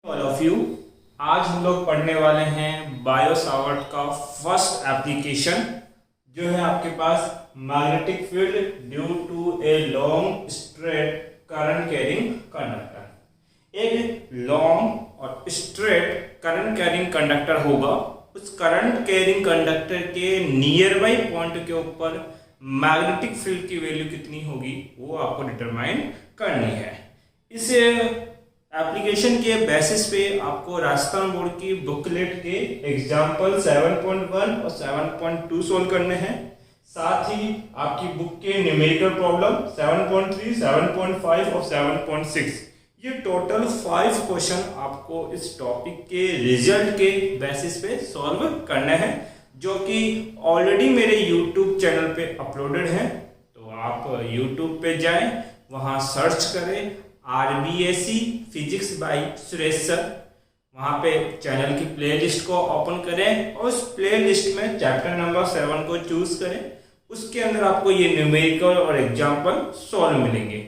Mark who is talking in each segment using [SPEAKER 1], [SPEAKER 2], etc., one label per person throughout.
[SPEAKER 1] All of you. आज हम लोग पढ़ने वाले हैं बायो सावर्ट का फर्स्ट एप्लीकेशन जो है आपके पास magnetic field due to a long straight current carrying conductor. एक लॉन्ग और स्ट्रेट करंट कैरिंग कंडक्टर होगा, उस करंट कैरिंग कंडक्टर के नियर बाई पॉइंट के ऊपर मैग्नेटिक फील्ड की वैल्यू कितनी होगी वो आपको डिटरमाइन करनी है। इस एप्लीकेशन के बेसिस पे आपको राजस्थान बोर्ड की बुकलेट के एग्जाम्पल 7.1 और 7.2 सोल्व करने हैं। साथ ही आपकी बुक के न्यूमेरिकल प्रॉब्लम 7.3, 7.5 और 7.6, ये टोटल 5 क्वेश्चन आपको इस टॉपिक के रिजल्ट के बेसिस पे सॉल्व करने हैं, जो कि ऑलरेडी मेरे यूट्यूब चैनल पे अपलोडेड हैं। तो आप यूट्यूब पे जाएं, वहां सर्च करें RBSc physics bye Suresh sir. वहाँ पे चैनल की प्लेलिस्ट को ओपन करें और उस प्लेलिस्ट में चैप्टर नंबर 7 को चूज करें। उसके अंदर आपको ये न्यूमेरिकल और एग्जाम्पल सॉल्व मिलेंगे।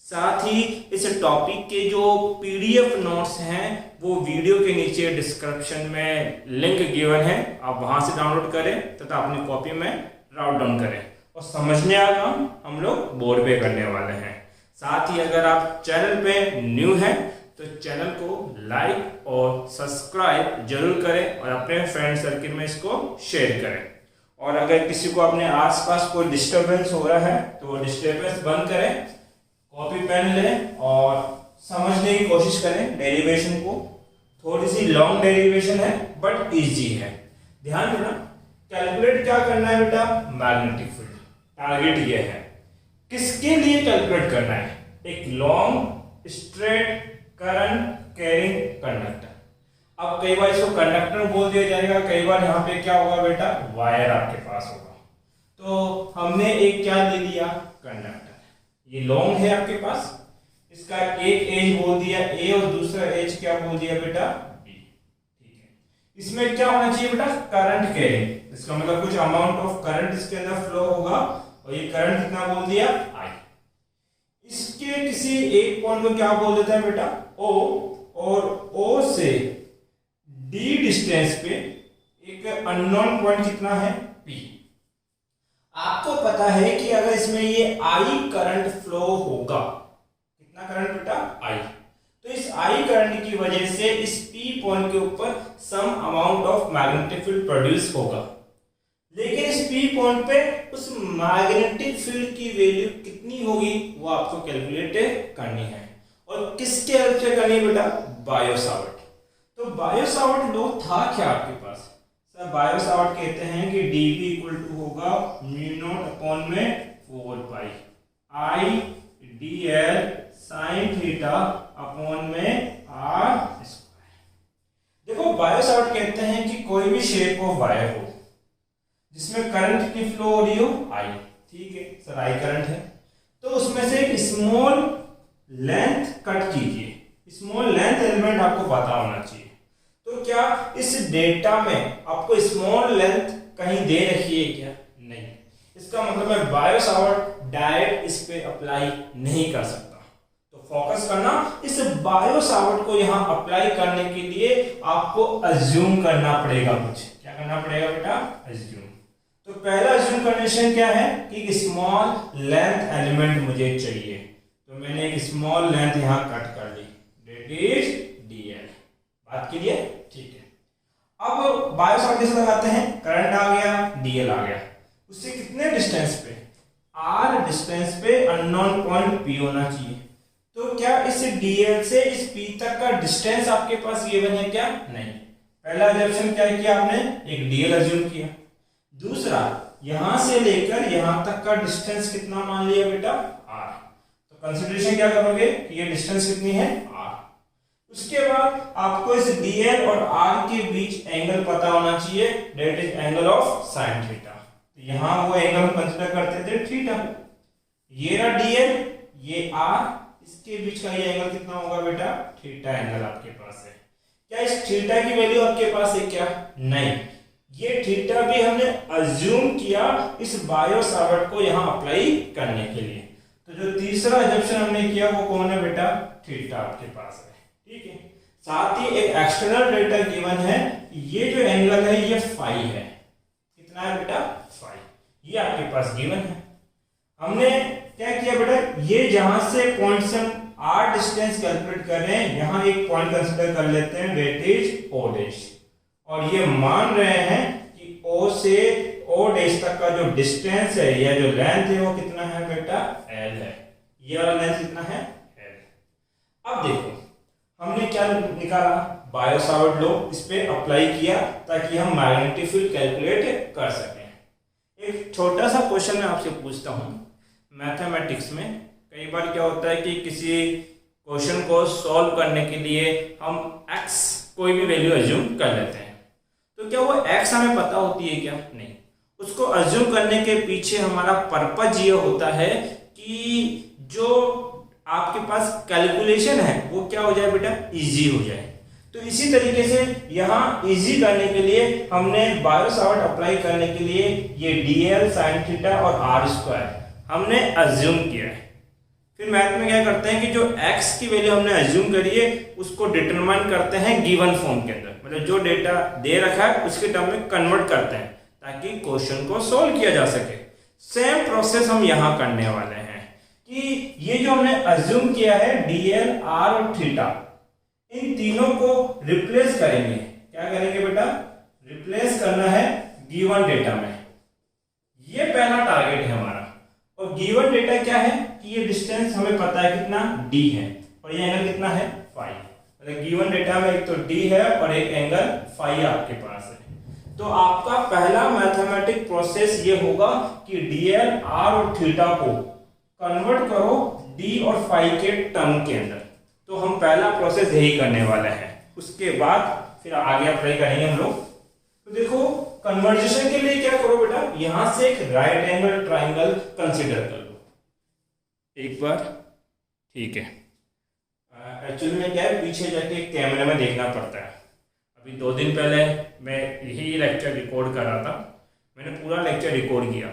[SPEAKER 1] साथ ही इस टॉपिक के जो PDF नोट्स हैं वो वीडियो के नीचे डिस्क्रिप्शन में लिंक गिवन है, आप वहां से डाउनलोड करें तथा अपनी कॉपी में राउट डाउन करें और समझने का काम हम लोग बोर्ड पे करने वाले हैं। साथ ही अगर आप चैनल पे न्यू हैं तो चैनल को लाइक और सब्सक्राइब जरूर करें और अपने फ्रेंड सर्किल में इसको शेयर करें। और अगर किसी को अपने आसपास कोई डिस्टरबेंस हो रहा है तो वो डिस्टरबेंस बंद करें, कॉपी पेन लें और समझने की कोशिश करें डेरिवेशन को। थोड़ी सी लॉन्ग डेरिवेशन है बट इजी है। ध्यान देना, कैलकुलेट क्या करना है बेटा, मैग्नेटिक फील्ड। टारगेट ये है, किसके लिए कैलकुलेट करना है, एक long straight current carrying conductor. अब कई बार इसको कंडक्टर बोल दिया जाएगा, कई बार यहाँ पे क्या होगा बेटा, वायर आपके पास होगा। तो हमने एक क्या ले लिया, कंडक्टर। ये लॉन्ग है आपके पास, इसका एक एज बोल दिया A और दूसरा एज क्या बोल दिया बेटा, B। ठीक है, इसमें क्या होना चाहिए बेटा, करंट कैरिंग। इसका मतलब कुछ अमाउंट ऑफ करंट इसके अंदर फ्लो होगा और ये करंट कितना बोल दिया, I। इसके किसी एक पॉइंट को क्या बोल देता है बेटा, O, और O से D डिस्टेंस पे एक अननोन पॉइंट कितना है, P। आपको पता है कि अगर इसमें ये I करंट फ्लो होगा, कितना करंट बेटा, I, तो इस I करंट की वजह से इस P पॉइंट के ऊपर sum amount of magnetic field produce होगा। लेकिन इस P पॉइंट पे उस मैग्नेटिक फील्ड की वैल्यू कितनी होगी वो आपको कैलकुलेट करनी है। और किसके हेल्प से करनी है बेटा, बायो सावर्ट। तो बायो सावर्ट लॉ था क्या आपके पास, सर बायो सावर्ट कहते हैं कि dB इक्वल टू होगा μ0 अपॉन में 4 पाई I dl sin theta upon में r स्क्वायर। देखो बायो सावर्ट कहते हैं कि कोई भी शेप ऑफ वायर हो जिसमें करंट कितनी फ्लो हो रही हो, I। ठीक है सर, I करंट है, तो उसमें से एक स्मॉल लेंथ कट कीजिए। स्मॉल लेंथ एलिमेंट आपको पता होना चाहिए। तो क्या इस डेटा में आपको स्मॉल लेंथ कहीं दे रखी है क्या, नहीं। इसका मतलब मैं बायो सावर्ट डायरेक्ट इस पे अप्लाई नहीं कर सकता। तो फोकस करना, इस बायो सावर्ट को यहाँ अप्लाई करने के लिए आपको अज्यूम करना पड़ेगा। कुछ क्या करना पड़ेगा बेटा, अज्यूम। तो पहला अज्यूम कंडीशन क्या है कि एक स्मॉल लेंथ एलिमेंट मुझे चाहिए, तो मैंने एक स्मॉल लेंथ यहां कट कर ली, दैट इज dl। बात कीजिए, ठीक है। अब बायो सावर्ट कैसे लगाते हैं, करंट आ गया, dl आ गया, उससे कितने डिस्टेंस पे, r डिस्टेंस पे अननोन पॉइंट p होना चाहिए। तो क्या इस dl से इस p तक का डिस्टेंस आपके पास गिवन है क्या, नहीं। पहला अजम्पशन क्या किया आपने, एक dl अज्यूम किया। दूसरा, यहां से लेकर यहां तक का डिस्टेंस कितना मान लिया बेटा, r। तो कंसीडरेशन क्या करोगे कि ये डिस्टेंस कितनी है, r। उसके बाद आपको इस dl और r के बीच एंगल पता होना चाहिए, that is angle of sin theta. तो यहां वो एंगल कंसीडर करते थे थीटा। ये रहा dl, ये r, इसके बीच का ये एंगल कितना होगा बेटा, थीटा एंगल आपके पास है। क्या इस थीटा की वैल्यू आपके पास है क्या, नहीं। ये थीटा भी हमने अज्यूम किया इस बायो सावर्ट को यहां अप्लाई करने के लिए। तो जो तीसरा अजम्पशन हमने किया वो कौन है बेटा, थीटा आपके पास है। ठीक है, साथ ही एक एक्सटर्नल डेटा गिवन है, ये जो एंगल है ये फाई है। कितना है बेटा? फाई। ये आपके पास गिवन है। हमने क्या किया बेटा, ये जहां से पॉइंट से हम आर डिस्टेंस कैलकुलेट कर रहे हैं, यहां एक पॉइंट कंसीडर कर लेते हैं, डेट इज ओ डैश, और ये मान रहे हैं कि ओ से ओ डैश तक का जो डिस्टेंस है या जो लेंथ है वो कितना है बेटा? एल है। ये वाला लेंथ कितना है? एल। अब देखो हमने क्या निकाला, बायो सावर्ट लॉ इस पे अप्लाई किया ताकि हम मैग्नेटिक फील्ड कैलकुलेट कर सकें। एक छोटा सा क्वेश्चन मैं आपसे पूछता हूं, मैथमेटिक्स में कई बार क्या होता है कि किसी क्वेश्चन को सॉल्व करने के लिए हम x कोई भी वैल्यू अज्यूम कर लेते हैं, तो क्या वो x हमें पता होती है क्या? नहीं। उसको अज्यूम करने के पीछे हमारा पर्पज ये होता है कि जो आपके पास कैलकुलेशन है वो क्या हो जाए बेटा? इजी हो जाए। तो इसी तरीके से यहाँ इजी करने के लिए हमने बायो सावर्ट अप्लाई करने के लिए ये dl sin थीटा और r स्क्वायर हमने अज्यूम किया है। फिर मैथ में क्या करते हैं कि जो x की वैल्यू हमने अज्यूम करी है उसको डिटरमाइन करते हैं गिवन फॉर्म के अंदर, मतलब जो डेटा दे रखा है उसके टर्म में कन्वर्ट करते हैं ताकि क्वेश्चन को सॉल्व किया जा सके। सेम प्रोसेस हम यहाँ करने वाले हैं कि ये जो हमने अज्यूम किया है dl r और थीटा, इन तीनों को रिप्लेस करेंगे। क्या करेंगे बेटा? रिप्लेस करना है गिवन डेटा में। ये पहला टारगेट है हमारा। और गिवन डेटा क्या है कि ये डिस्टेंस हमें पता है कितना d है और ये एंगल कितना है? फाई। मतलब गिवन डेटा में एक तो d है और एक एंगल फाई आपके पास है। तो आपका पहला मैथमेटिक प्रोसेस ये होगा कि dl r और थीटा को कन्वर्ट करो d और फाई के टर्म के अंदर। तो हम पहला प्रोसेस यही करने वाले हैं, उसके बाद फिर आगे अप्लाई करेंगे हम लोग। तो देखो कन्वर्जेशन के लिए क्या करो बेटा, यहां से एक राइट एंगल ट्राइंगल कंसीडर कर लो एक बार, ठीक है। एक्चुअली में क्या है, पीछे जाके कैमरे में देखना पड़ता है। अभी 2 दिन पहले मैं यही लेक्चर रिकॉर्ड कर रहा था, मैंने पूरा लेक्चर रिकॉर्ड किया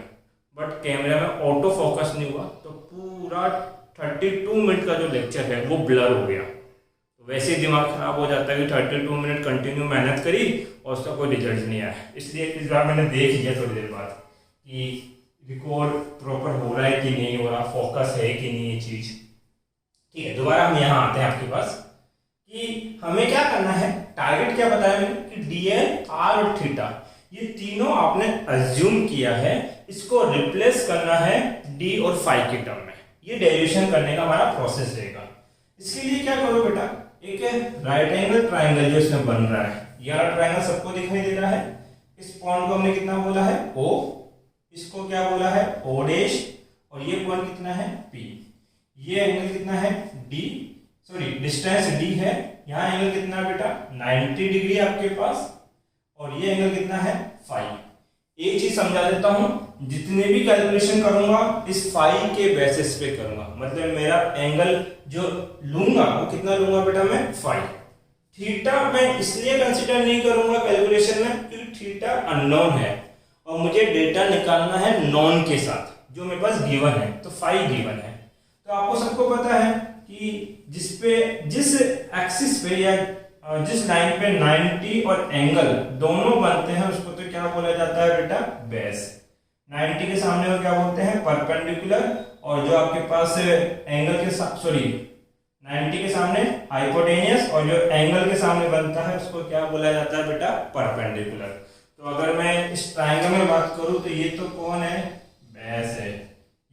[SPEAKER 1] बट कैमरे में ऑटो फोकस नहीं हुआ, तो पूरा 32 मिनट का जो लेक्चर है वो ब्लर हो गया। तो वैसे ही दिमाग खराब हो जाता है कि 32 मिनट कंटिन्यू मेहनत करी और उसका कोई रिजल्ट नहीं आया। इसलिए इस बार मैंने देख लिया थोड़ी देर बाद कि रिकॉर्ड प्रॉपर हो रहा है कि नहीं हो रहा, फोकस है कि नहीं ये चीज़। ठीक है, दोबारा हम यहाँ आते हैं आपके पास कि हमें क्या करना है। टारगेट क्या बताया मैंने कि dl r और थीटा ये तीनों आपने अज्यूम किया है, इसको रिप्लेस करना है d और फाई के टर्म में। ये डेरिवेशन करने का हमारा प्रोसेस रहेगा। इसके लिए क्या करो बेटा, एक राइट एंगल ट्राइंगल जो इसमें बन रहा है, ये वाला ट्राइंगल सबको दिखाई दे रहा है। इस पॉइंट को हमने कितना बोला है? O। इसको क्या बोला है? O dash. और ये पॉइंट कितना है? P। ये एंगल कितना है? D, सॉरी डिस्टेंस D है। यहाँ एंगल कितना है बेटा? 90 डिग्री आपके पास। और ये एंगल कितना है? फाई। एक चीज समझा देता हूं, जितने भी कैलकुलेशन करूंगा इस फाई के बेसिस पे करूंगा, मतलब मेरा एंगल जो लूंगा वो कितना लूंगा बेटा मैं? फाई। थीटा मैं इसलिए कंसीडर नहीं करूंगा कैलकुलेशन में क्योंकि थीटा अननोन है और मुझे डेटा निकालना है नॉन के साथ जो मेरे पास गिवन है, तो फाई गिवन है। तो आपको सबको पता है कि जिस एक्सिस पे या जिस लाइन पे 90 और एंगल दोनों बनते हैं उसको तो क्या बोला जाता है बेटा? बेस। 90 के सामने वो क्या बोलते हैं? परपेंडिकुलर। और जो आपके पास एंगल के साथ, सॉरी 90 के सामने हाइपोटेनियस, और जो एंगल के सामने बनता है उसको क्या बोला जाता है बेटा? परपेंडिकुलर। तो अगर मैं इस ट्राइंगल में बात करूं तो ये तो कौन है? बेस है।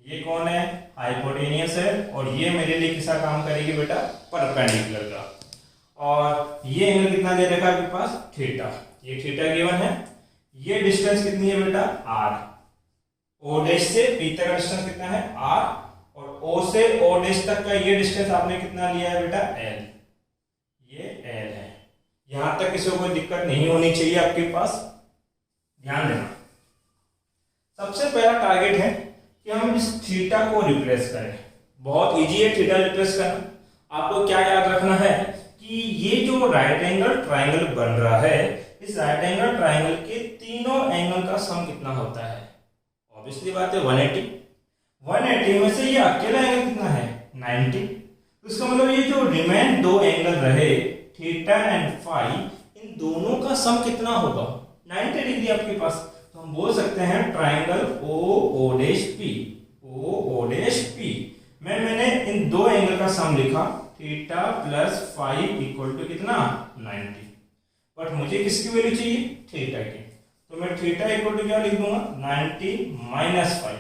[SPEAKER 1] ये कौन है? हाइपोटेनियस है। और ये मेरे लिए किसका काम करेगी बेटा? परपेंडिकुलर का। और ये एंगल कितना दे रखा है आपके पास? थीटा। ये थीटा गिवन है। ये डिस्टेंस कितनी है बेटा? r। o डैश से p तक का डिस्टेंस कितना है? r। और o से o डैश तक का ये डिस्टेंस आपने कितना लिया है बेटा? l। ये l है। यहां तक किसी को कोई दिक्कत नहीं होनी चाहिए आपके पास, ध्यान देना। सबसे पहला टारगेट है कि हम इस थीटा को रिप्लेस करें। बहुत इजी है थीटा रिप्लेस करना। आपको क्या याद रखना है कि ये जो राइट एंगल ट्राइंगल बन रहा है, इस राइट एंगल ट्राइंगल के तीनों एंगल का सम कितना होता है? ऑब्वियसली बात है 180। 180 में से ये अकेला एंगल कितना है? 90। तो इसका मतलब ये जो रिमेन 2 एंगल रहे थीटा एंड फाई इन दोनों का सम कितना होगा 90 डिग्री आपके पास। तो हम बोल सकते हैं triangle O O dash P, O O dash P. मैंने इन दो एंगल का सम लिखा theta plus phi equal to कितना 90। बट मुझे किसकी वैल्यू चाहिए थीटा की, तो मैं थीटा इक्वल टू क्या लिख दूंगा 90 माइनस फाइव।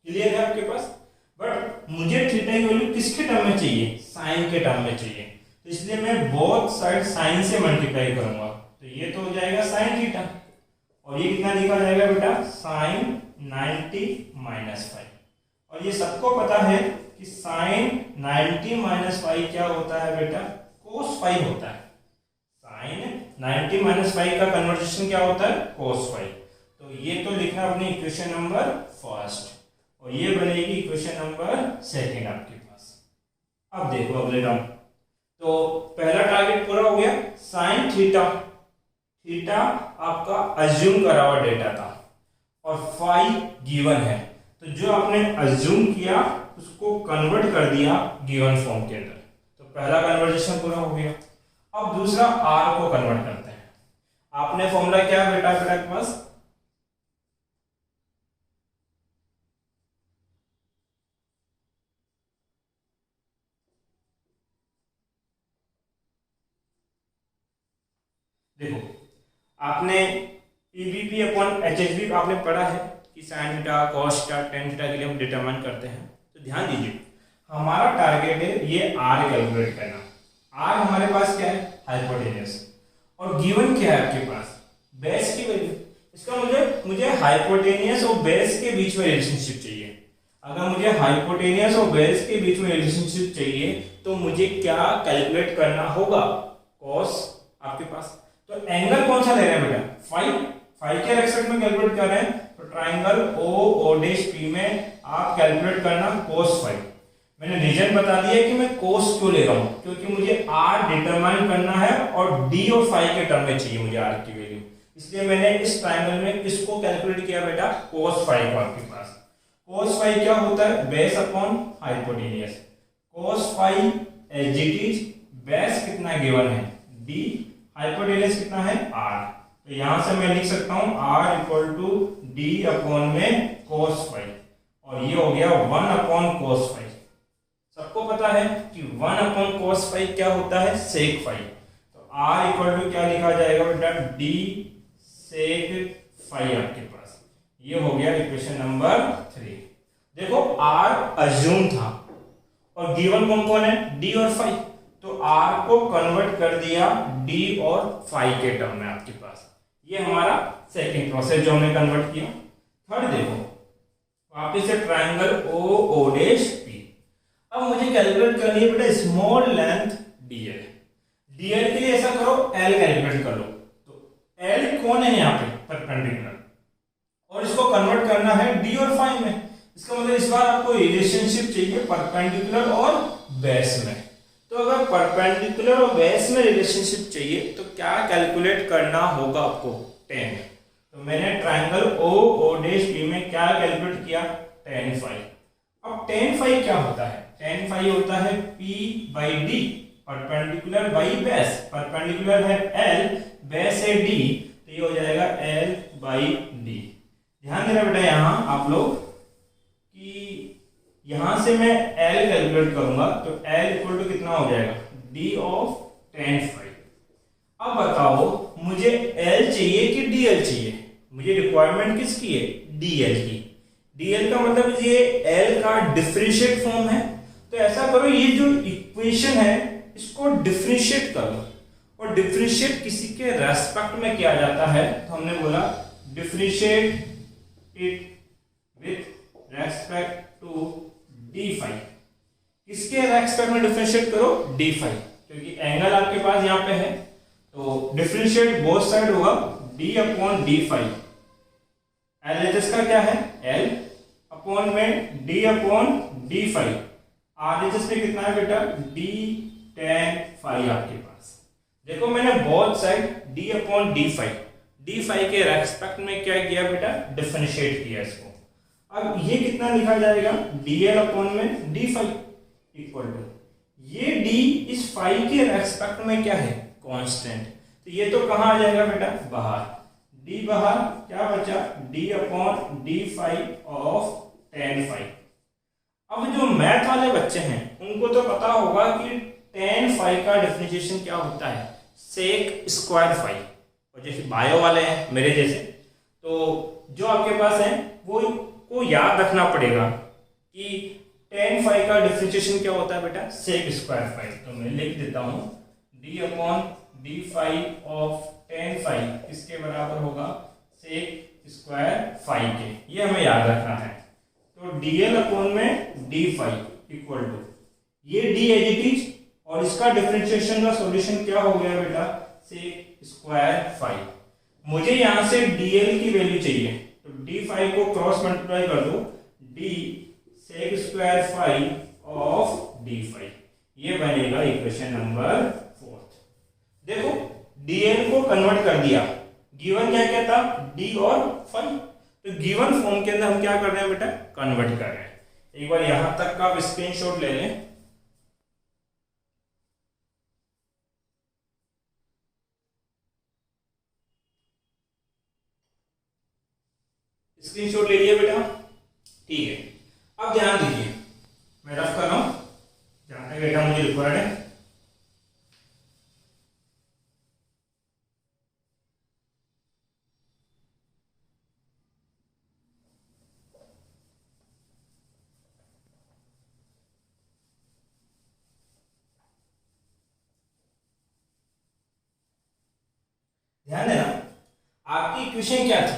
[SPEAKER 1] क्लियर है आपके पास। बट मुझे थीटा की वैल्यू किसके टर्म में चाहिए साइन के टर्म में चाहिए, तो इसलिए मैं बोथ साइड साइन से मल्टीप्लाई करूंगा। तो ये तो हो जाएगा साइन थीटा और ये कितना लिखा जाएगा बेटा साइन 90 माइनस फाइव। और ये सबको पता है कि साइन 90 माइनस फाइव क्या होता है बेटा कोस फाइव होता है। साइन 90 माइनस फाइव का कन्वर्जेशन क्या होता है कोस फाइव। तो ये तो लिखना अपनी इक्वेशन नंबर फर्स्ट और ये बनेगी इक्वेशन नंबर सेकंड आपके पास। अब देखो अगले टर्म, तो पहला टारगेट पूरा हो गया। साइन थीटा, थीटा आपका अज्यूम करा हुआ डेटा था और फाई गिवन है, तो जो आपने अज्यूम किया उसको कन्वर्ट कर दिया गिवन फॉर्म के अंदर, तो पहला कन्वर्जेशन पूरा हो गया। अब दूसरा आर को कन्वर्ट करते हैं। आपने फॉर्मूला क्या है बेटा के पास देखो, आपने पीबीपी अपॉन एचएचबी आपने पढ़ा है कि sine theta cos theta tan theta के लिए हम डिटरमाइन करते हैं। तो ध्यान दीजिए हमारा टारगेट है ये आर कैलकुलेट करना। आर हमारे पास क्या है हाइपोटेन्यूस और गिवन क्या है आपके पास बेस की वैल्यू। इसका मुझे हाइपोटेन्यूस और बेस के बीच में रिलेशनशिप चाहिए। अगर मुझे हाइपोटेन्यूस और बेस के बीच में रिलेशनशिप चाहिए तो मुझे क्या कैलकुलेट करना होगा कॉस आपके पास। तो एंगल कौन सा ले रहे हैं बेटा फाइव, फाइव के रेस्पेक्ट में कैलकुलेट कर रहे हैं। तो triangle O O dash P में आप कैलकुलेट करना कोस फाइव। मैंने रीजन बता दिया कि मैं कोस क्यों ले रहा हूं, क्योंकि मुझे आर डिटरमाइन करना है और डी और फाइव के टर्म में चाहिए मुझे आर की वैल्यू। इसलिए मैंने इस ट्राइंगल में किसको कैलकुलेट किया बेटा कोस फाइव को। आपके पास कोस फाइव क्या होता है base upon hypotenuse. Cos five as it is base कितना गिवन है डी, हाइपोटेन्यूस कितना है आर। तो यहां से मैं लिख सकता हूं R equal to D upon में कोस फाइव और ये हो गया 1 अपॉन कोस फाइव। सबको पता है कि 1 अपॉन कोस फाइव क्या होता है सेक फाइव। तो आर इक्वल टू क्या लिखा जाएगा बेटा डी सेक फाइव आपके पास। ये हो गया इक्वेशन नंबर 3। देखो आर अज्यूम था और गिवन कौन कौन है डी और फाइव, तो आर को कन्वर्ट कर दिया डी और फाइव के टर्म में आपके पास। ये हमारा सेकंड प्रोसेस जो हमने कन्वर्ट किया। थर्ड देखो वापस से triangle O O dash P. अब मुझे कैलकुलेट करनी है बेटा स्मॉल लेंथ डीएल। डीएल के लिए ऐसा करो एल कैलकुलेट कर लो। तो एल कौन है यहाँ पे परपेंडिकुलर और इसको कन्वर्ट करना है डी और फाइव में। इसका मतलब इस बार आपको रिलेशनशिप चाहिए परपेंडिकुलर और बेस में। तो अगर परपेंडिकुलर और बेस में रिलेशनशिप चाहिए तो क्या कैलकुलेट करना होगा आपको tan। तो मैंने triangle O O dash P में क्या कैलकुलेट किया tan फाइव। अब tan फाइव क्या होता है tan फाइव होता है p by D perpendicular by base. Perpendicular है l बेस है d, तो ये हो जाएगा l बाई डी। ध्यान देना बेटा यहाँ आप लोग कि यहां से मैं L कैलकुलेट करूंगा तो L इक्वल टू कितना हो जाएगा D ऑफ tan फाइव। अब बताओ मुझे L चाहिए कि DL चाहिए। मुझे रिक्वायरमेंट किसकी है DL की। DL का मतलब ये L का डिफरेंशिएट फॉर्म है। तो ऐसा करो ये जो इक्वेशन है इसको डिफरेंशिएट करो और डिफरेंशिएट किसी के रेस्पेक्ट में किया जाता है। तो हमने बोला differentiate it with respect to d5। किसके रेस्पेक्ट में डिफरेंशिएट करो d5, क्योंकि एंगल आपके पास यहाँ पे है। तो डिफरेंशिएट बोथ साइड होगा d अपॉन d5। LHS का क्या है L अपॉन में d अपॉन d5। RHS में कितना है बेटा d tan फाइव आपके पास। देखो मैंने both side d upon d5 के रेस्पेक्ट में क्या किया बेटा डिफरेंशिएट किया इसको। अब ये कितना लिखा जाएगा dl अपॉन में d5 इक्वल टू ये d इस फाइव के रेस्पेक्ट में क्या है कांस्टेंट। तो ये तो कहाँ आ जाएगा बेटा, बाहर, d बाहर, क्या बचा d upon D five of ten five. अब जो मैथ वाले बच्चे हैं उनको तो पता होगा कि टेन फाइव का डिफरेंशिएशन क्या होता है, सेक स्क्वायर फाइव। और जैसे बायो वाले हैं मेरे जैसे, तो जो आपके पास है वो को याद रखना पड़ेगा कि टेन फाइव का डिफरेंशिएशन क्या होता है बेटा, सेक स्क्वायर फाइव। तो मैं लिख देता हूँ d upon D five of ten five किसके बराबर होगा, सेक स्क्वायर फाइव के। ये हमें याद रखना है। तो dl अपॉन में डी फाइव इक्वल टू ये d एज इट इज, और इसका डिफरेंशिएशन का सॉल्यूशन क्या हो गया बेटा, सेक स्क्वायर फाइव। मुझे यहां से dl की वैल्यू चाहिए, तो d5 को क्रॉस मल्टीप्लाई कर दो, d sec square five of d5, ये बनेगा इक्वेशन नंबर 4। देखो dl को कन्वर्ट कर दिया, गिवन क्या क्या था, d और 5, तो गिवन फॉर्म के अंदर हम क्या कर रहे हैं बेटा, कन्वर्ट कर रहे हैं। एक बार यहां तक का आप स्क्रीनशॉट ले लें। स्क्रीनशॉट ले लिया बेटा, ठीक है। अब ध्यान दीजिए, मैं रफ कर रहा हूं, जहां तक बेटा मुझे रिक्वायर्ड है। ध्यान देना, आपकी इक्वेशन क्या थी,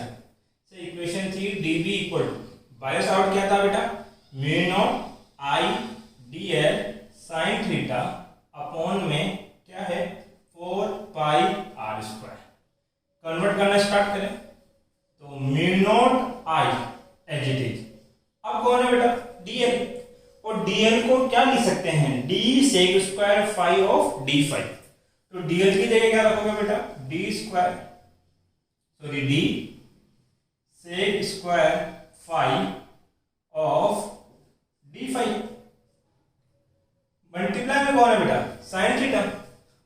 [SPEAKER 1] इक्वेशन थी dB equal to, Biot Savart क्या था बेटा, mu not I D L sine theta upon में क्या है 4 पाई आर स्क्वायर। कन्वर्ट करना स्टार्ट करें, तो mu not I as it is, अब कौन है बेटा, dl, और dl को क्या लिख सकते हैं, d sec square five of d5। तो dl की जगह क्या रखोगे बेटा, d square, sorry d sec square five of d5, multiply में कौन है बेटा, साइन थीटा।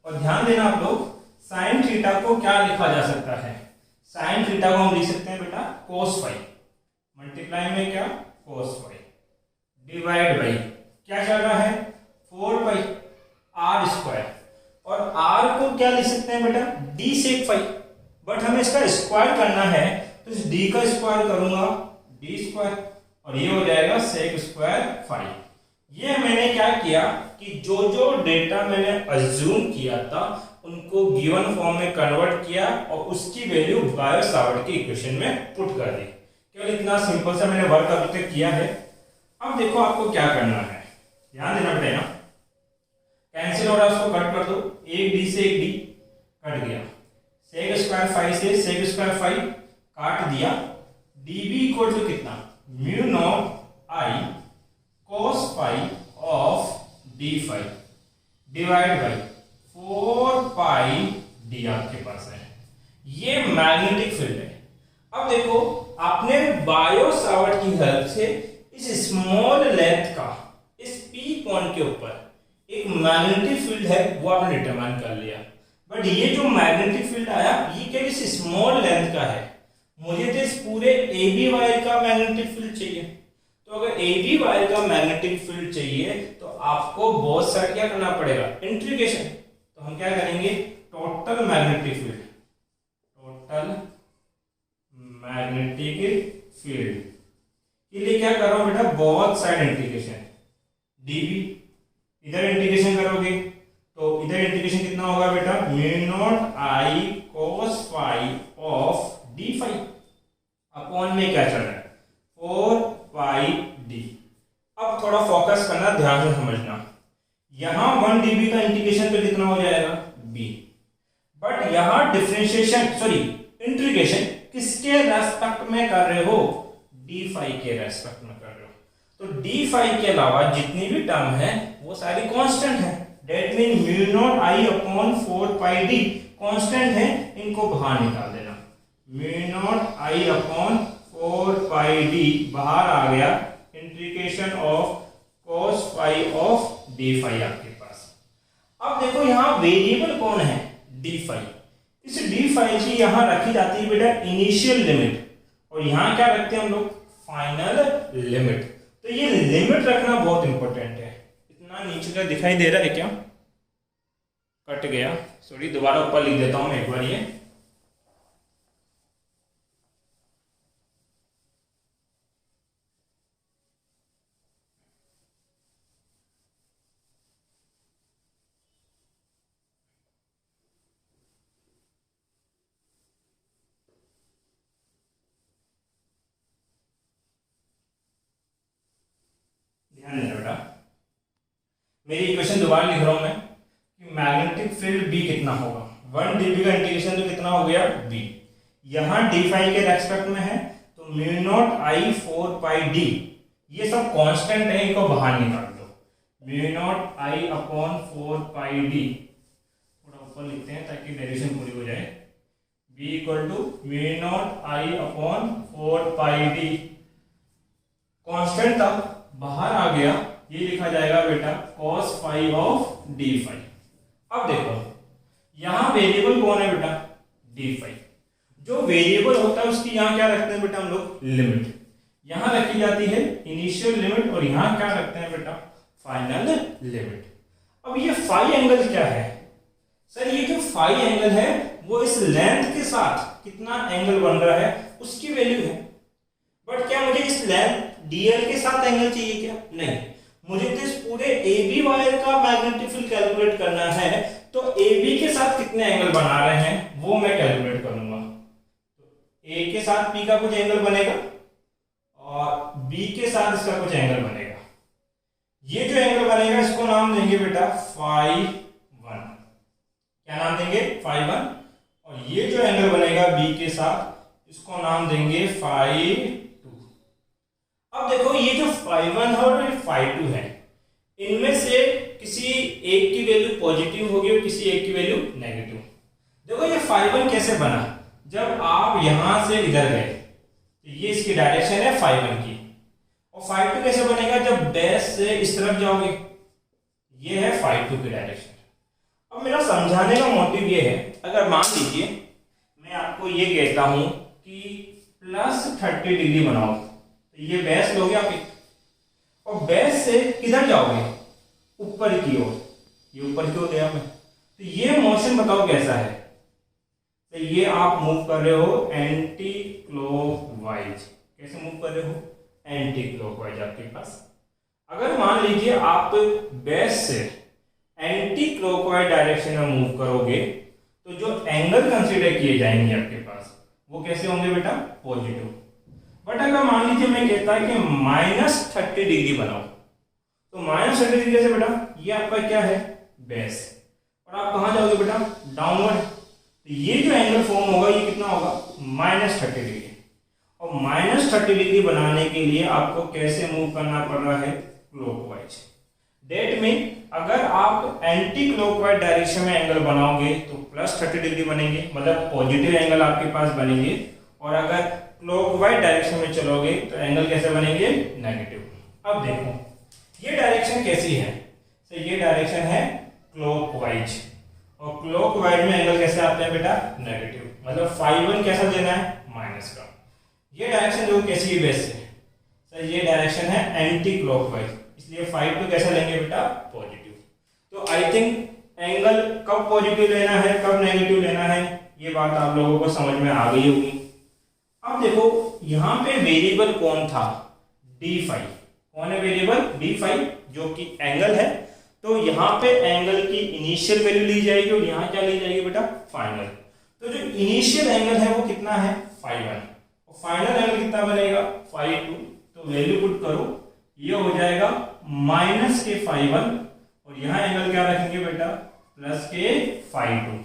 [SPEAKER 1] और ध्यान देना आप लोग, साइन थीटा को क्या लिखा जा सकता है, साइन थीटा को हम लिख सकते हैं बेटा कोस फाइव, मल्टीप्लाई में क्या, कोस फाइव, डिवाइड बाई क्या चल रहा है, 4 पाई आर स्क्वायर, और r को क्या लिख सकते हैं बेटा, d सेक फाइव, बट हमें इसका स्क्वायर करना है, तो इस d का स्क्वायर करूंगा d स्क्वायर, और ये हो जाएगा सेक स्क्वायर फाइव। ये मैंने क्या किया कि जो जो डेटा मैंने अज्यूम किया था उनको गिवन फॉर्म में कन्वर्ट किया और उसकी वैल्यू बायो सावर्ट की इक्वेशन में पुट कर दी। केवल इतना सिंपल सा मैंने वर्क अभी तक किया है। अब देखो आपको क्या करना है, ध्यान देना बेटा, कैंसिल हो रहा है उसको कट कर दो, एक डी से एक डी कट गया, सेक स्क्वायर फाइव से सेक स्क्वायर फाइव काट दिया, dB इक्वल टू कितना, mu not I cos five of d5 divide by 4 pi d आपके पास है। ये मैग्नेटिक फील्ड है। अब देखो आपने बायो सावर्ट की हेल्प से इस स्मॉल लेंथ का इस p पॉइंट के ऊपर एक मैग्नेटिक फील्ड है वो आपने डिटरमाइन कर लिया, बट ये जो मैग्नेटिक फील्ड आया ये केवल इस स्मॉल लेंथ का है। मुझे तो इस पूरे AB वायर का मैग्नेटिक फील्ड चाहिए, तो अगर AB वायर का मैग्नेटिक फील्ड चाहिए तो आपको बोथ साइड क्या करना पड़ेगा, इंटीग्रेशन। तो हम क्या करेंगे, total magnetic field, total magnetic field के लिए क्या कर रहा हूं बेटा, बोथ साइड इंटीग्रेशन, dB इधर इंटीग्रेशन करोगे तो इधर इंटीग्रेशन कितना होगा बेटा, mu not I cos five of d5 upon में क्या चल रहा है, 4 पाई d। अब थोड़ा फोकस करना, ध्यान से समझना, यहां 1 dB का इंटीग्रेशन तो कितना हो जाएगा b, बट यहां डिफरेंशिएशन सॉरी इंटीग्रेशन किसके रेस्पेक्ट में कर रहे हो, d5 के रेस्पेक्ट में कर रहे हो। तो d5 के अलावा जितनी भी टर्म है वो सारी कांस्टेंट है, that mean mu not I upon 4 pi d constant है, इनको बाहर निकाल देना, mu not I upon 4 pi d बाहर आ गया, integration of cos five of d5 आपके पास। अब देखो यहां वेरिएबल कौन है, डी फाई। इस डी फाई की यहाँ रखी जाती है बेटा इनिशियल लिमिट, और यहाँ क्या रखते हैं हम लोग, फाइनल लिमिट। तो ये लिमिट रखना बहुत इंपॉर्टेंट है। इतना नीचे का दिखाई दे रहा है क्या, कट गया, सॉरी, दोबारा ऊपर लिख देता हूं मैं एक बार ये। ध्यान देना बेटा, मेरी इक्वेशन दोबारा लिख रहा हूं मैं कि मैग्नेटिक फील्ड बी कितना होगा, 1 dB का इंटीग्रेशन तो कितना हो गया बी, यहां डी फाई के रेस्पेक्ट में है तो mu not I 4 pi D, ये सब कांस्टेंट है, इनको बाहर निकाल दो, mu not I upon 4 pi D, थोड़ा ऊपर लिखते हैं ताकि डेरिवेशन पूरी हो जाए, B equal to mu not I upon 4 pi D, constant तब बाहर आ गया, ये लिखा जाएगा बेटा cos phi of D phi. अब देखो यहां वेरिएबल कौन है बेटा, डी फाई। जो वेरिएबल होता है उसकी यहां क्या रखते हैं बेटा हम लोग, लिमिट, यहां रखी जाती है इनिशियल लिमिट, और यहां क्या रखते हैं बेटा, फाइनल लिमिट। अब ये फाई एंगल क्या है सर, ये जो फाई एंगल है वो इस लेंथ के साथ कितना एंगल बन रहा है उसकी वैल्यू है। बट क्या मुझे इस लेंथ डीएल के साथ एंगल चाहिए क्या, नहीं, मुझे तो इस पूरे AB वायर का मैग्नेटिक फील्ड कैलकुलेट करना है, तो AB के साथ कितने एंगल बना रहे हैं वो मैं कैलकुलेट करूंगा। तो A के साथ P का कुछ एंगल बनेगा और B के साथ इसका कुछ एंगल बनेगा, ये जो एंगल बनेगा इसको नाम देंगे बेटा फाई 1, क्या नाम देंगे, फाई 1, और ये जो एंगल बनेगा B के साथ इसको नाम देंगे फाई 2। अब देखो ये जो फाई 1 और फाई 2 है, इनमें से किसी एक की वैल्यू पॉजिटिव होगी और किसी एक की वैल्यू नेगेटिव। देखो ये फाई 1 कैसे बना, जब आप यहां से इधर गए तो ये इसकी डायरेक्शन है फाई 1 की, और फाई 2 कैसे बनेगा, जब बेस से इस तरफ जाओगे, ये है फाई 2 की डायरेक्शन। अब मेरा समझाने का मोटिव ये है, अगर मान लीजिए मैं आपको ये कहता हूं कि +30 डिग्री बनाओ, तो ये बेस लोगे आप, और बेस से किधर जाओगे, ऊपर की ओर, ये ऊपर की ओर गया मैं, तो ये मोशन बताओ कैसा है, तो ये आप मूव कर रहे हो एंटी क्लॉकवाइज। कैसे मूव कर रहे हो, एंटी क्लॉकवाइज आपके पास। अगर मान लीजिए आप बेस से एंटी क्लॉकवाइज डायरेक्शन में मूव करोगे तो जो एंगल कंसीडर किए जाएंगे आपके पास वो कैसे होंगे बेटा, पॉजिटिव। बट अगर मान लीजिए मैं कहता है कि -30 डिग्री बनाओ, तो -30 डिग्री कैसे बेटा, ये आपका क्या है, बेस, और आप कहां जाओगे बेटा, डाउनवर्ड, तो ये जो एंगल फॉर्म होगा ये कितना होगा, -30 डिग्री। और -30 डिग्री बनाने के लिए आपको कैसे मूव करना पड़ रहा है, क्लॉकवाइज। डेट में अगर आप एंटी क्लॉकवाइज डायरेक्शन में एंगल बनाओगे तो +30 डिग्री बनेंगे, मतलब पॉजिटिव एंगल आपके पास बनेंगे, और अगर क्लॉकवाइज डायरेक्शन में चलोगे तो एंगल कैसे बनेंगे, नेगेटिव। अब देखो ये डायरेक्शन कैसी है, तो ये डायरेक्शन है क्लॉकवाइज, और क्लॉकवाइज में एंगल कैसे आते हैं बेटा, नेगेटिव, मतलब फाई 1 कैसा देना है, माइनस का। ये डायरेक्शन जो कैसी है बेस से, तो ये डायरेक्शन है एंटी क्लॉकवाइज, इसलिए फाई 2 कैसा लेंगे बेटा, पॉजिटिव। तो आई थिंक एंगल कब पॉजिटिव लेना है कब नेगेटिव लेना है ये बात आप लोगों को समझ में आ गई होगी। अब देखो यहां पे वेरिएबल कौन था, डी फाई, कौन है वेरिएबल, डी फाई, जो कि एंगल है। तो यहां पे एंगल की इनिशियल वैल्यू ली जाएगी और यहां क्या ली जाएगी बेटा, फाइनल। तो जो इनिशियल एंगल है वो कितना है, फाई 1, और फाइनल एंगल कितना बनेगा, फाई 2। तो वैल्यू पुट करो, ये हो जाएगा -k∅1, और यहां एंगल क्या रखेंगे बेटा, +k∅2।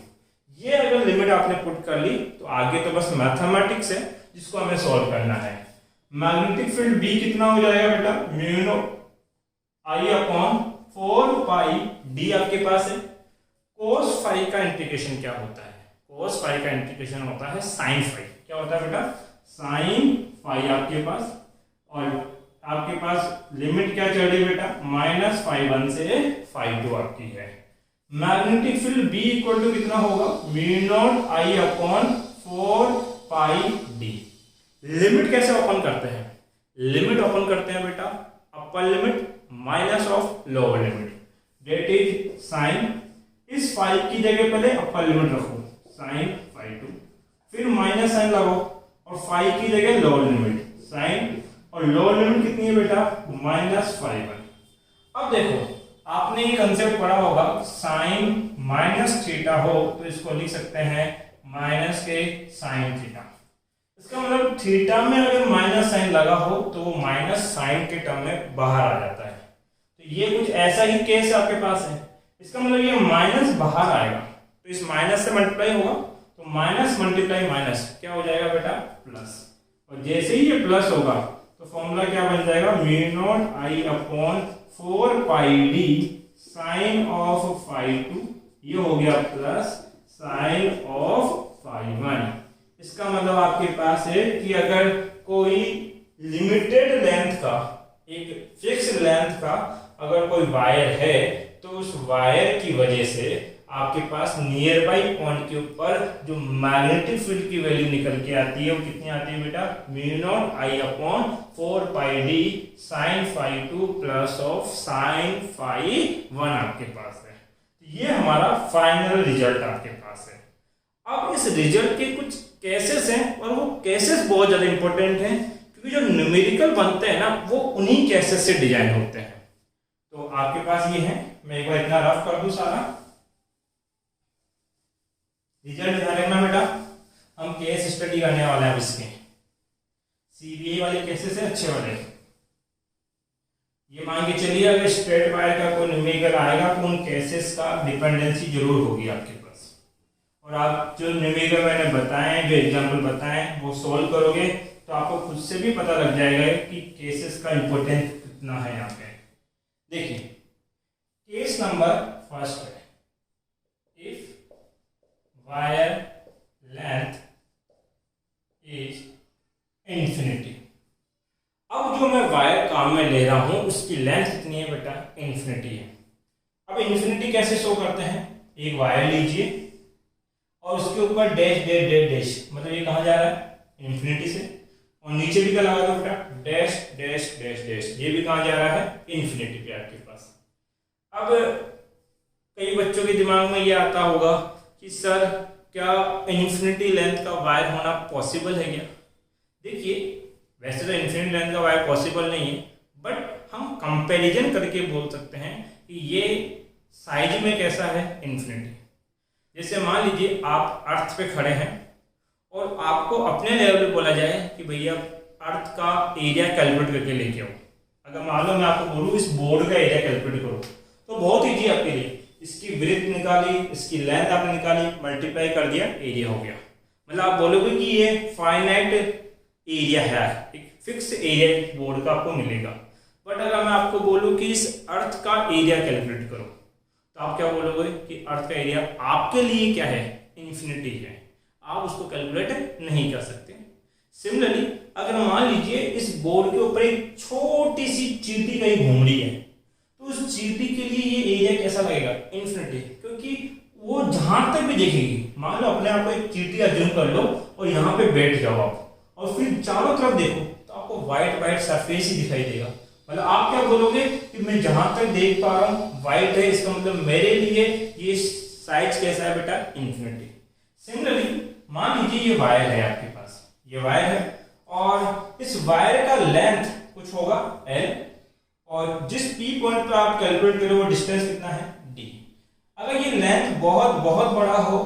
[SPEAKER 1] ये अगर लिमिट आपने पुट कर ली तो आगे तो बस मैथमेटिक्स है जिसको हमें सॉल्व करना है। मैग्नेटिक फील्ड B कितना हो जाएगा बेटा, म्यू नॉट I/4πd आपके पास है। cos फाई का इंटीग्रेशन क्या होता है, cos फाई का इंटीग्रेशन होता है sin फाई। क्या होता है बेटा, sin फाई आपके पास, और आपके पास लिमिट क्या चल रही है बेटा, -φ1 से φ2 आपकी है। Magnetic field B equal to कितना होगा, mu not I upon 4 pi D. Limit कैसे ओपन करते हैं, लिमिट ओपन करते हैं बेटा upper limit minus of lower limit, that is sine, इस फाई की जगह पहले अपर लिमिट रखो साइन फाई 2, फिर माइनस साइन लगाओ और फाई की जगह लोअर लिमिट साइन, और लोअर लिमिट कितनी है बेटा माइनस फाई 1। अब देखो आपने ये कंसेप्ट पढ़ा होगा, साइन माइनस थीटा हो तो इसको लिख सकते हैं माइनस के साइन थीटा। इसका मतलब थीटा में अगर माइनस साइन लगा हो तो वो माइनस साइन के टर्म में बाहर आ जाता है। तो ये कुछ ऐसा ही केस आपके पास है। इसका मतलब ये माइनस बाहर आएगा तो इस माइनस से मल्टीप्लाई होगा, तो माइनस मल्टीप्लाई माइनस क्या हो जाएगा बेटा प्लस, और जैसे ही ये प्लस होगा तो फॉर्मूला क्या बन जाएगा, mu not I upon 4 pi D sine of phi 2, ये हो गया प्लस साइन ऑफ फाई 1। इसका मतलब आपके पास है कि अगर कोई लिमिटेड लेंथ का, एक फिक्स लेंथ का अगर कोई वायर है तो उस वायर की वजह से आपके पास नियर बाई पॉइंट के ऊपर जो मैग्नेटिक फील्ड की वैल्यू निकल के आती है वो कितनी आती है बेटा, mu not I upon 4 pi D sine phi 2 plus of sine phi 1 आपके पास है। ये हमारा फाइनल रिजल्ट आपके पास है। अब इस रिजल्ट के कुछ केसेस हैं और वो केसेस बहुत ज्यादा इंपॉर्टेंट हैं क्योंकि जो न्यूमेरिकल बनते हैं ना वो उन्हीं केसेस से डिजाइन होते हैं। तो आपके पास ये है, मैं एक बार इतना रफ कर दूं सारा रिजल्ट। ध्यान रखना बेटा, हम केस स्टडी करने वाले हैं इसके, सीबीआई वाले केसेस है अच्छे वाले। ये मान के चलिए अगर स्ट्रेट वायर का कोई न्यूमेरिकल आएगा तो उन केसेस का डिपेंडेंसी जरूर होगी आपके पास, और आप जो न्यूमेरिकल मैंने बताए, जो एग्जाम्पल बताए वो सोल्व करोगे तो आपको खुद से भी पता लग जाएगा कि केसेस का इंपॉर्टेंस कितना है यहाँ पे। देखिए केस नंबर फर्स्ट है, if wire length is infinity. अब जो मैं वायर काम में ले रहा हूं उसकी लेंथ कितनी है बेटा, इंफिनिटी है। अब इंफिनिटी कैसे शो करते हैं, एक वायर लीजिए और उसके ऊपर डैश डैश डैश डैश, मतलब ये कहाँ जा रहा है इंफिनिटी से, और नीचे भी क्या लगा दो बेटा डैश डैश डैश डैश, ये भी कहाँ जा रहा है इंफिनिटी पे आपके पास। अब कई बच्चों के दिमाग में ये आता होगा कि सर क्या इंफिनिटी लेंथ का वायर होना पॉसिबल है क्या। देखिए वैसे तो इंफिनिटी लेंथ का वायर पॉसिबल नहीं है, बट हम कंपैरिजन करके बोल सकते हैं कि ये साइज में कैसा है इंफिनिटी। जैसे मान लीजिए आप अर्थ पे खड़े हैं और आपको अपने लेवल पे बोला जाए कि भैया अर्थ का एरिया कैलकुलेट करके लेके आओ। अगर मान लो मैं आपको बोलूँ इस बोर्ड का एरिया कैलकुलेट करो तो बहुत ईजी आपके लिए, इसकी ब्रेथ निकाली, इसकी लेंथ आपने निकाली, मल्टीप्लाई कर दिया, एरिया हो गया। मतलब आप बोलोगे कि ये फाइनाइट एरिया है, एक फिक्स एरिया बोर्ड का आपको मिलेगा। बट अगर मैं आपको बोलूँ कि इस अर्थ का एरिया कैलकुलेट करो तो आप क्या बोलोगे कि अर्थ का एरिया आपके लिए क्या है, इन्फिनिटी है, आप उसको कैलकुलेट नहीं कर सकते। सिमिलरली अगर मान लीजिए इस बोर्ड के ऊपर एक छोटी सी चींटी कहीं घूम रही है तो उस चींटी के लिए ये एरिया कैसा लगेगा, इन्फिनिटी, क्योंकि वो जहां तक भी देखेगी। मान लो अपने आप को एक चींटी अज्यूम कर लो और यहाँ पे बैठ जाओ आप और फिर चारों तरफ देखो तो आपको व्हाइट व्हाइट सरफेस ही दिखाई देगा। मतलब आप क्या बोलोगे कि मैं जहां तक देख पा रहा हूँ व्हाइट है, इसका मतलब मेरे लिए ये साइज कैसा है बेटा, इन्फिनिटी। सिमिलरली मान लीजिए ये वायर है आपके पास, ये वायर है और इस वायर का लेंथ कुछ होगा L, और जिस P पॉइंट पर आप कैलकुलेट करो वो डिस्टेंस कितना है D। अगर ये लेंथ बहुत बहुत बड़ा हो,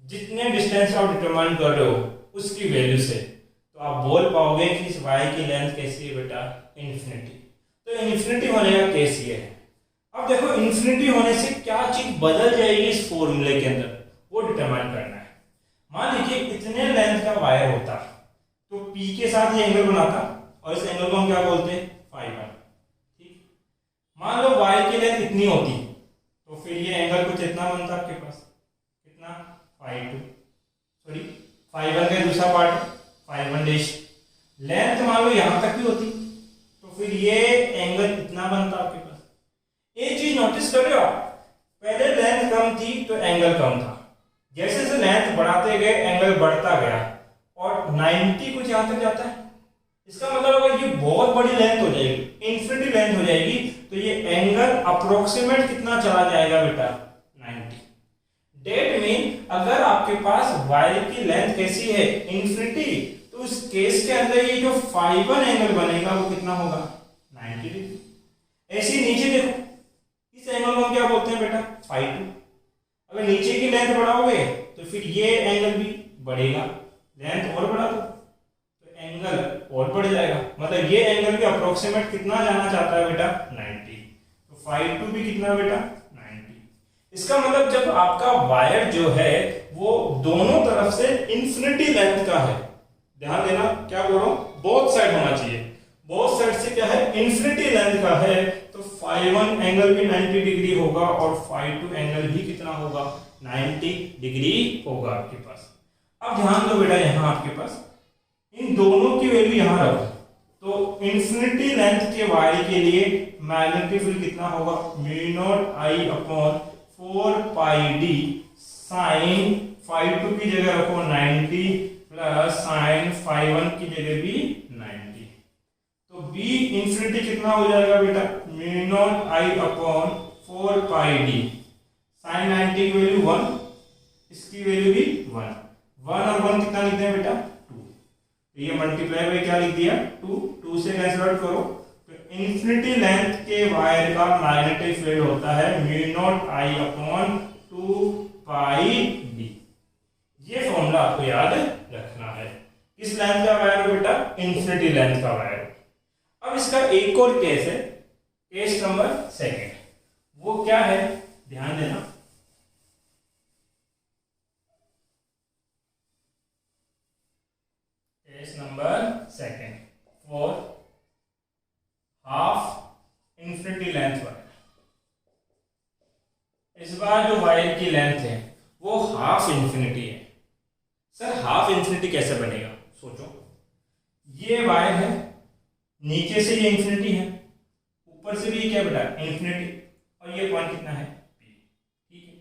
[SPEAKER 1] जितने डिस्टेंस आप डिटरमाइन कर रहे हो उसकी वैल्यू से, तो आप बोल पाओगे कि इस वायर की लेंथ कैसी है बेटा, इन्फिनिटी। तो इन्फिनिटी होने का केस ये है। अब देखो इन्फिनिटी होने से क्या चीज बदल जाएगी इस फॉर्मूले के अंदर, वो डिटरमाइन करना है। मान लीजिए इतने लेंथ का वायर होता तो P के साथ ये एंगल बनाता और इस एंगल को हम क्या बोलते हैं, फाई 1। ठीक, मान लो वायर की लेंथ इतनी होती तो फिर ये एंगल कुछ इतना बनता आपके पास, कितना, फाई 2, सॉरी फाई 1 का दूसरा पार्ट फाई 1 डैश। लेंथ मान लो यहां तक भी होती तो फिर ये एंगल इतना बनता आपके पास। एक चीज नोटिस कर रहे हो आप, पहले लेंथ कम थी तो एंगल कम था, जैसे जैसे लेंथ बढ़ाते गए एंगल बढ़ता गया और 90 कुछ यहां तक जाता है। इसका मतलब अगर ये बहुत बड़ी लेंथ हो जाएगी, इन्फिनिटी लेंथ हो जाएगी, तो ये एंगल अप्रोक्सीमेट कितना चला जाएगा बेटा 90। डेट मीन अगर आपके पास वायर की लेंथ कैसी है इन्फिनिटी, तो उस केस के अंदर ये जो φ1 एंगल बनेगा वो कितना होगा 90 डिग्री। ऐसे नीचे देखो, इस एंगल को हम क्या बोलते हैं बेटा φ2। अगर नीचे की लेंथ बढ़ाओगे तो फिर ये एंगल भी बढ़ेगा, लेंथ और बढ़ा दो तो एंगल और बढ़ जाएगा, मतलब ये एंगल भी अप्रोक्सीमेट कितना जाना चाहता है बेटा 90, तो φ2 भी कितना बेटा 90। इसका मतलब जब आपका वायर जो है वो दोनों तरफ से इन्फिनिटी लेंथ का है, ध्यान देना क्या बोल रहा हूं, बोथ साइड होना चाहिए, बोथ साइड से क्या है इन्फिनिटी लेंथ का है, तो φ1 एंगल भी 90 डिग्री होगा और φ2 एंगल भी कितना होगा 90 डिग्री होगा आपके पास। अब ध्यान दो बेटा, यहां आपके पास इन दोनों की वैल्यू यहां रखो, तो इन्फिनिटी लेंथ के वायर के लिए मैग्नेटिक फील्ड कितना होगा μ0I/4πd साइन φ2 की जगह रखो 90 प्लस साइन φ1 की जगह भी 90, तो b इंफिनिटी कितना हो जाएगा बेटा μ0I/4πd, साइन 90 की वैल्यू 1, इसकी वैल्यू भी 1, 1 और 1 कितना लिखते हैं बेटा 2, तो ये मल्टीप्लाई बाय क्या लिख दिया 2, 2 से कैंसिल आउट करो, तो इन्फिनिटी लेंथ के वायर का मैग्नेटिक फील्ड होता है μ0I/2πd। ये फॉर्मूला आपको याद रखना है। किस लेंथ का वायर है बेटा इन्फिनिटी लेंथ का वायर। अब इसका एक और केस है, केस नंबर 2, वो क्या है ध्यान देना, case number 2 for half infinity length wire. इस बार जो वायर की लेंथ है वो हाफ इन्फिनिटी है। सर हाफ इन्फिनिटी कैसे बनेगा, सोचो, ये वायर है, नीचे से ये इन्फिनिटी है, ऊपर से भी क्या बेटा इन्फिनिटी, और ये पॉइंट कितना है P, ठीक है।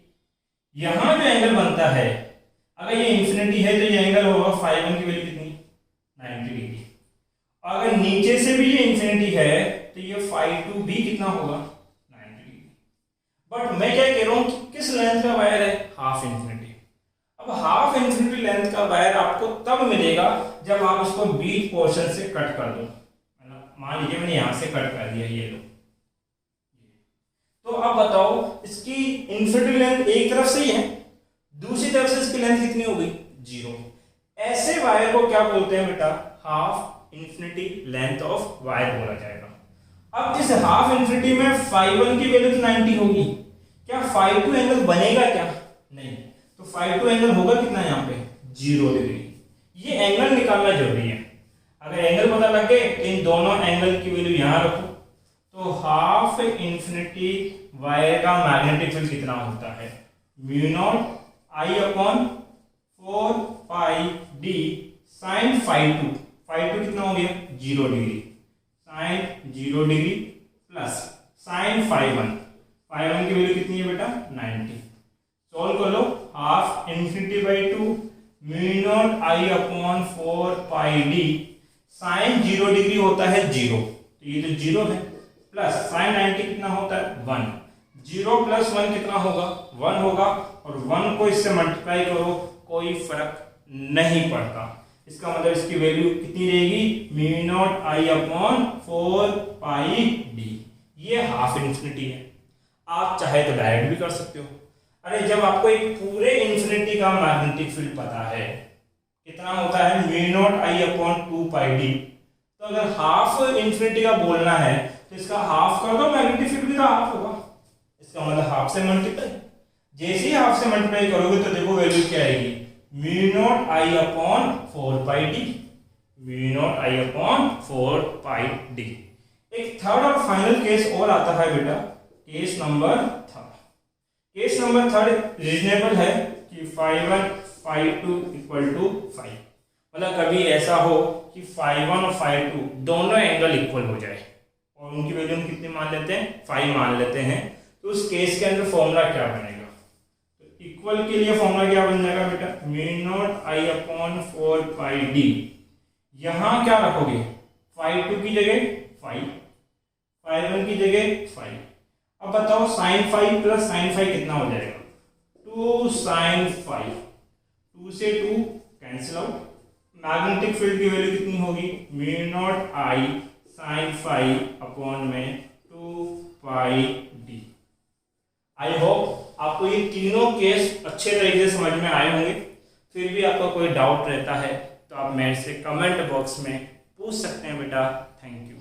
[SPEAKER 1] यहां जो एंगल बनता है, अगर ये इन्फिनिटी है तो ये एंगल होगा φ1 की वैल्यू कितनी 90 डिग्री, अगर नीचे से भी ये इन्फिनिटी है तो ये φ2 भी कितना होगा 90 डिग्री। बट मैं क्या कह रहा हूं कि किस लेंथ का वायर है हाफ इन्फिनिटी। अब हाफ इन्फिनिटी लेंथ का वायर आपको तब मिलेगा जब आप उसको बीच पोर्शन से कट कर दो, मान लीजिए मैंने यहां से कट कर दिया, ये लो, तो अब बताओ इसकी इन्फिनिटी लेंथ एक तरफ से ही है, दूसरी तरफ से इसकी लेंथ कितनी हो गई 0। ऐसे वायर को क्या बोलते हैं बेटा half infinity length of wire बोला जाएगा। अब इस हाफ इन्फिनिटी में φ1 की वैल्यू तो 90 होगी, क्या φ2 एंगल बनेगा क्या नहीं, तो φ2 एंगल होगा कितना यहाँ पे 0 डिग्री। ये एंगल निकालना जरूरी है, अगर एंगल पता लग गए तो इन दोनों एंगल की वैल्यू यहां रखो, तो हाफ इन्फिनिटी वायर का मैग्नेटिक फील्ड कितना होता है μ0I/4πd साइन φ2, φ2 कितना हो गया 0 degree, sine 0 degree plus sine φ1, φ1 की वैल्यू कितनी है बेटा 90, सॉल्व कर लो, half infinity by 2 μ0I/4πd sine 0 degree होता है 0, तो ये तो 0 है, प्लस साइन 90 कितना होता है 1, 0 प्लस 1 कितना होगा 1 होगा, और 1 को इससे मल्टीप्लाई करो कोई फर्क नहीं पड़ता, इसका मतलब इसकी वैल्यू कितनी रहेगी μ0I/4πd। ये हाफ इन्फिनिटी है, आप चाहे तो डायरेक्ट भी कर सकते हो। अरे जब आपको एक पूरे इन्फिनिटी का मैग्नेटिक फील्ड पता है कितना होता है μ0I/2πd, तो अगर हाफ इन्फिनिटी का बोलना है तो इसका हाफ कर दो, मैग्नेटिक फील्ड भी तो हाफ होगा, इसका मतलब हाफ से मल्टीप्लाई, जैसे ही हाफ से मल्टीप्लाई करोगे तो देखो वैल्यू क्या आएगी μ0I/4πd, μ0I/4πd। एक थर्ड और फाइनल केस और आता है बेटा, case number 3। Case number 3 reasonable है कि φ1 φ2 इक्वल टू 5, मतलब कभी ऐसा हो कि φ1 और φ2 दोनों एंगल इक्वल हो जाए और उनकी वैल्यू हम कितनी मान लेते हैं 5 मान लेते हैं, तो तो उस केस के अंदर फॉर्मूला क्या बनेगा? तो इक्वल के लिए फॉर्मूला क्या बन जाएगा बेटा? Mu not I upon 4 pi D. यहां क्या रखोगे? फाई 2 की जगह फाई, फाई 1 की जगह फाई। अब बताओ sine phi plus sine phi कितना हो जाएगा? 2 साइन फाई, 2 से 2 कैंसिल आउट। मैग्नेटिक फील्ड की वैल्यू कितनी होगी? Mu not I sine phi upon में 2 पाई डी। आई होप आपको ये तीनों केस अच्छे तरीके से समझ में आए होंगे। फिर भी आपका कोई डाउट रहता है तो आप मेरे से कमेंट बॉक्स में पूछ सकते हैं बेटा। Thank you.